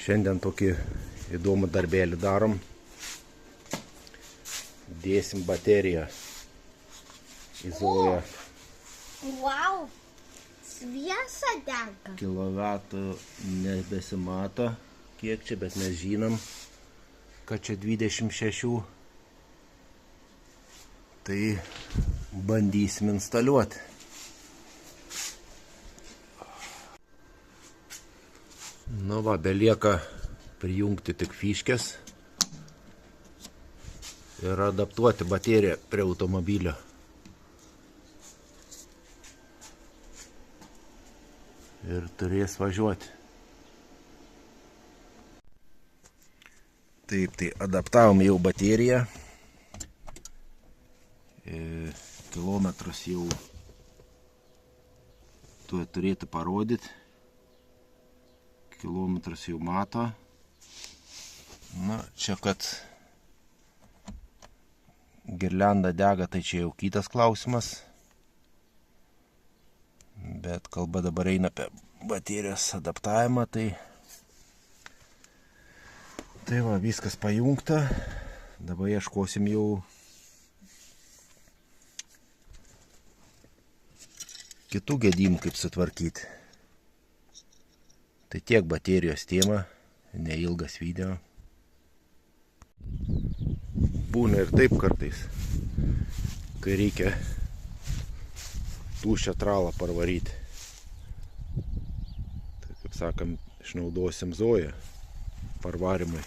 Šiandien tokį įdomų darbėlį darom. Dėsim bateriją į Zoją. Wow, šviesa dega. Kilovatų nebesimato, kiek čia, bet mes žinom, kad čia 26. Tai bandysim instaliuoti. Nu va, belieka prijungti tik fiškės ir adaptuoti bateriją prie automobilio. Ir turės važiuoti. Taip, tai adaptavom jau bateriją. Kilometrus jau turėtų parodyti. Kilometrus jau mato. Na, čia kad girlianda dega, tai čia jau kitas klausimas. Bet kalba dabar eina apie baterijos adaptavimą, tai va, viskas pajungta. Dabar ieškosim jau kitų gedimų, kaip sutvarkyti. Tai tiek baterijos tema, neilgas video. Būna ir taip kartais, kai reikia tuščią tralą parvaryti. Tai kaip sakam, išnaudosim Zoją parvarimui.